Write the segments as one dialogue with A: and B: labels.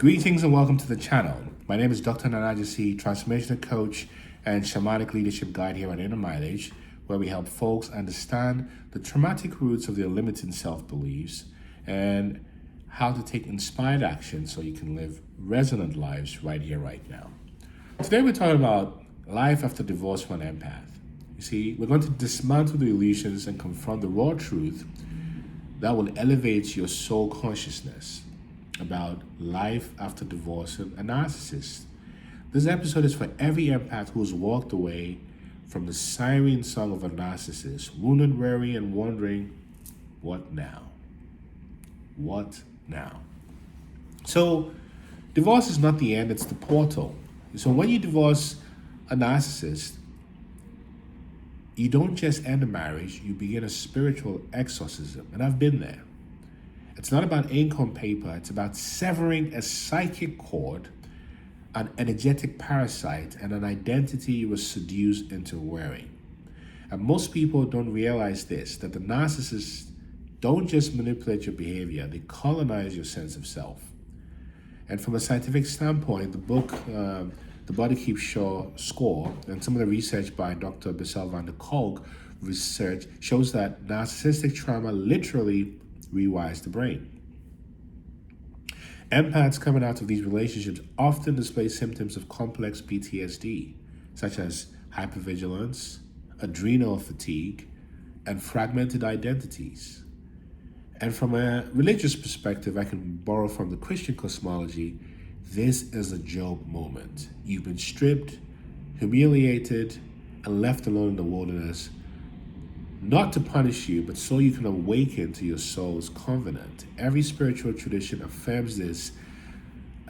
A: Greetings and welcome to the channel. My name is Dr. Gyesie, transformational coach and shamanic leadership guide here at Inner Mileage, where we help folks understand the traumatic roots of their limiting self-beliefs and how to take inspired action so you can live resonant lives right here, right now. Today we're talking about life after divorce for an empath. You see, we're going to dismantle the illusions and confront the raw truth that will elevate your soul consciousness about life after divorce and a narcissist. This episode is for every empath who has walked away from the siren song of a narcissist, wounded, weary, and wondering, what now? What now? So, divorce is not the end, it's the portal. So when you divorce a narcissist, you don't just end a marriage, you begin a spiritual exorcism. And I've been there. It's not about ink on paper, it's about severing a psychic cord, an energetic parasite, and an identity you were seduced into wearing. And most people don't realize this, that the narcissists don't just manipulate your behavior, they colonize your sense of self. And from a scientific standpoint, the book, The Body Keeps Score, and some of the research by Dr. Bessel van der Kolk research shows that narcissistic trauma literally rewires the brain. Empaths coming out of these relationships often display symptoms of complex PTSD, such as hypervigilance, adrenal fatigue, and fragmented identities. And from a religious perspective, I can borrow from the Christian cosmology, this is a Job moment. You've been stripped, humiliated, and left alone in the wilderness, not to punish you, but so you can awaken to your soul's covenant. Every spiritual tradition affirms this,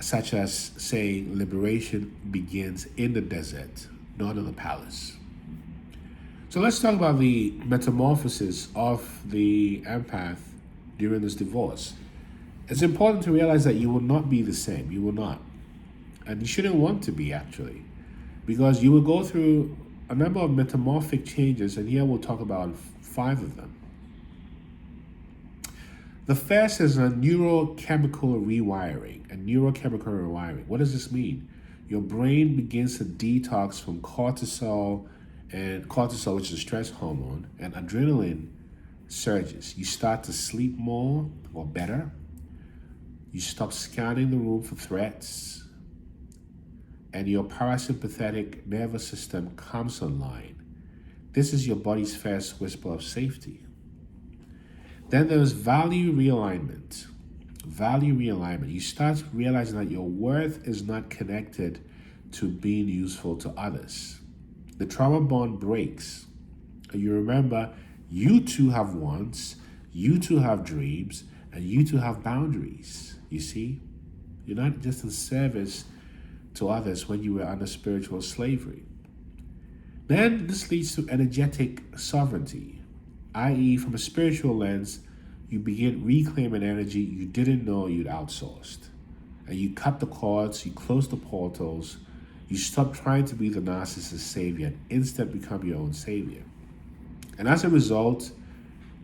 A: such as saying liberation begins in the desert, not in the palace. So let's talk about the metamorphosis of the empath during this divorce. It's important to realize that you will not be the same. You will not. And you shouldn't want to be, actually, because you will go through a number of metamorphic changes, and here we'll talk about 5 of them. The first is a neurochemical rewiring. What does this mean? Your brain begins to detox from cortisol, which is a stress hormone, and adrenaline surges. You start to sleep more or better. You stop scanning the room for threats, and your parasympathetic nervous system comes online. This is your body's first whisper of safety. Then there's value realignment. You start realizing that your worth is not connected to being useful to others. The trauma bond breaks. And you remember, you too have wants, you too have dreams, and you too have boundaries. You see? You're not just in service to others when you were under spiritual slavery. Then this leads to energetic sovereignty, i.e., from a spiritual lens, you begin reclaiming energy you didn't know you'd outsourced. And you cut the cords, you close the portals, you stop trying to be the narcissist's savior and instead become your own savior. And as a result,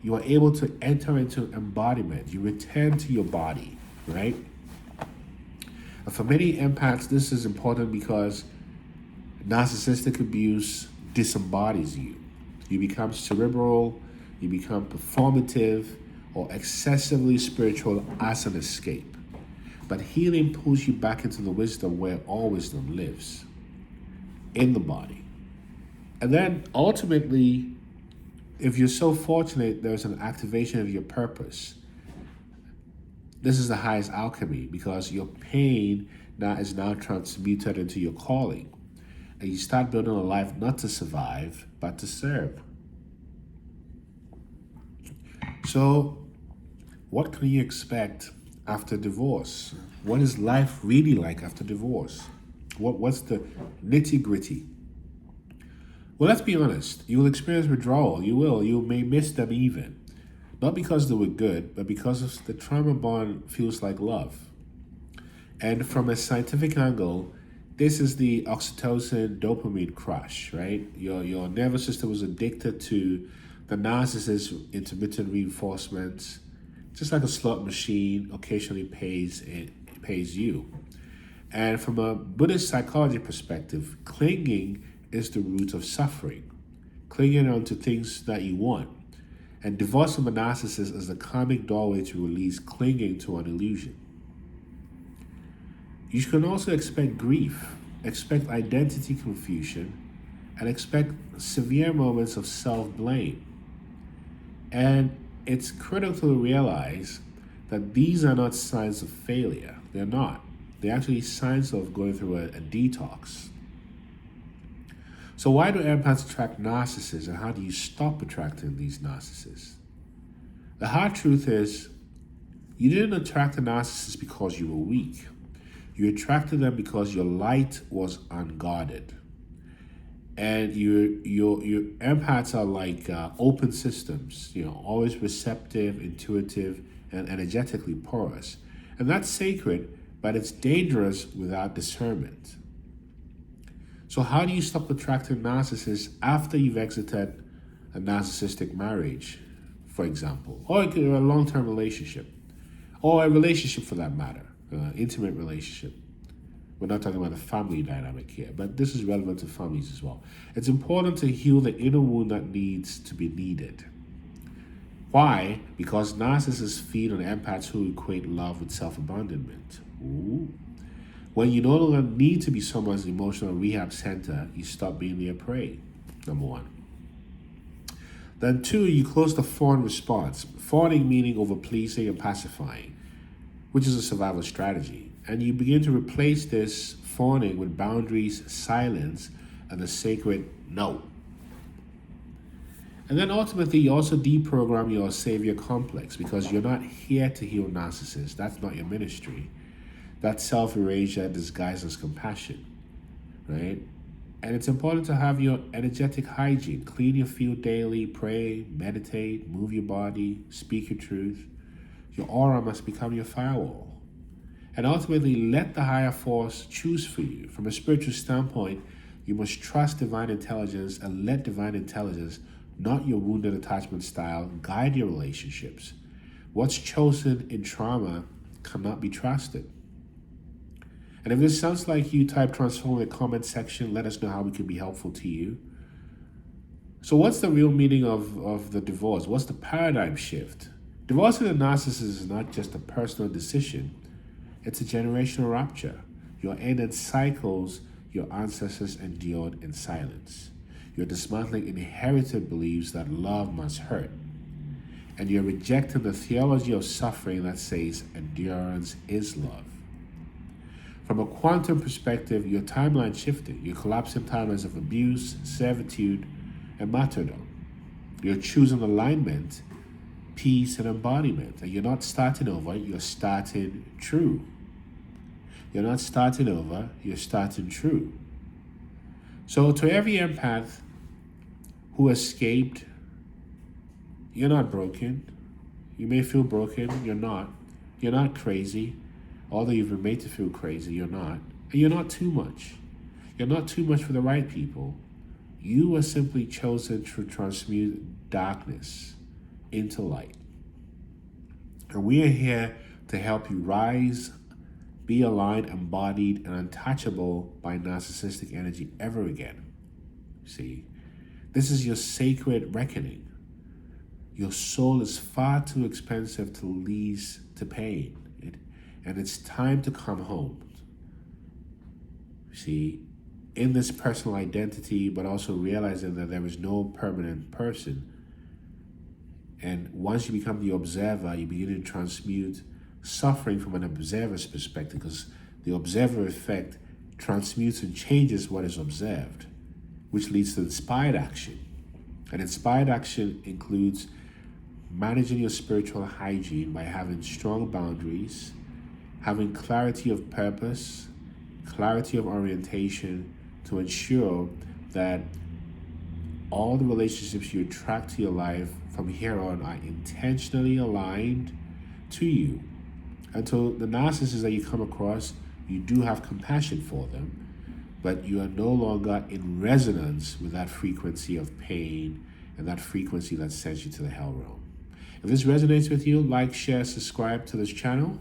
A: you are able to enter into embodiment. You return to your body, right? For many empaths, this is important because narcissistic abuse disembodies you. You become cerebral, you become performative, or excessively spiritual as an escape. But healing pulls you back into the wisdom where all wisdom lives, in the body. And then ultimately, if you're so fortunate, there's an activation of your purpose. This is the highest alchemy because your pain is now transmuted into your calling. And you start building a life not to survive, but to serve. So, what can you expect after divorce? What is life really like after divorce? What's the nitty-gritty? Well, let's be honest. You will experience withdrawal. You may miss them even. Not because they were good, but because the trauma bond feels like love. And from a scientific angle, this is the oxytocin dopamine crush, right? Your nervous system was addicted to the narcissist's intermittent reinforcements. Just like a slot machine occasionally pays you. And from a Buddhist psychology perspective, clinging is the root of suffering, clinging onto things that you want. And divorce from a narcissist is the karmic doorway to release clinging to an illusion. You can also expect grief, expect identity confusion, and expect severe moments of self-blame. And it's critical to realize that these are not signs of failure. They're not. They're actually signs of going through a detox. So why do empaths attract narcissists, and how do you stop attracting these narcissists? The hard truth is, you didn't attract a narcissist because you were weak. You attracted them because your light was unguarded. And your empaths are like open systems, always receptive, intuitive, and energetically porous. And that's sacred, but it's dangerous without discernment. So how do you stop attracting narcissists after you've exited a narcissistic marriage, for example, or a long-term relationship, or a relationship for that matter, intimate relationship? We're not talking about a family dynamic here, but this is relevant to families as well. It's important to heal the inner wound that needs to be needed. Why? Because narcissists feed on empaths who equate love with self-abandonment. Ooh. When you no longer need to be someone's emotional rehab center, you stop being their prey, number one. Then two, you close the fawn response. Fawning meaning over-pleasing and pacifying, which is a survival strategy. And you begin to replace this fawning with boundaries, silence, and a sacred no. And then ultimately, you also deprogram your savior complex, because you're not here to heal narcissists. That's not your ministry. That's self-erasure disguised as compassion, right? And it's important to have your energetic hygiene. Clean your field daily, pray, meditate, move your body, speak your truth. Your aura must become your firewall. And ultimately, let the higher force choose for you. From a spiritual standpoint, you must trust divine intelligence and let divine intelligence, not your wounded attachment style, guide your relationships. What's chosen in trauma cannot be trusted. And if this sounds like you, type transform in the comment section. Let us know how we can be helpful to you. So what's the real meaning of the divorce? What's the paradigm shift? Divorcing a narcissist is not just a personal decision. It's a generational rupture. You're ending cycles your ancestors endured in silence. You're dismantling inherited beliefs that love must hurt. And you're rejecting the theology of suffering that says endurance is love. From a quantum perspective, your timeline shifted. You're collapsing timelines of abuse, servitude, and martyrdom. You're choosing alignment, peace, and embodiment. And you're not starting over, you're starting true. You're not starting over, you're starting true. So to every empath who escaped, you're not broken. You may feel broken, you're not. You're not crazy. Although you've been made to feel crazy, you're not. And you're not too much. You're not too much for the right people. You were simply chosen to transmute darkness into light. And we are here to help you rise, be aligned, embodied, and untouchable by narcissistic energy ever again. See, this is your sacred reckoning. Your soul is far too expensive to lease to pain. And it's time to come home. See, in this personal identity, but also realizing that there is no permanent person. And once you become the observer, you begin to transmute suffering from an observer's perspective, because the observer effect transmutes and changes what is observed, which leads to inspired action. And inspired action includes managing your spiritual hygiene by having strong boundaries, having clarity of purpose, clarity of orientation, to ensure that all the relationships you attract to your life from here on are intentionally aligned to you. And to the narcissists that you come across, you do have compassion for them, but you are no longer in resonance with that frequency of pain and that frequency that sends you to the hell realm. If this resonates with you, like, share, subscribe to this channel.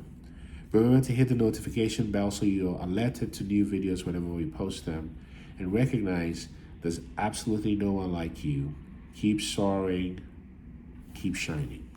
A: Remember to hit the notification bell so you're alerted to new videos whenever we post them. And recognize there's absolutely no one like you. Keep soaring, keep shining.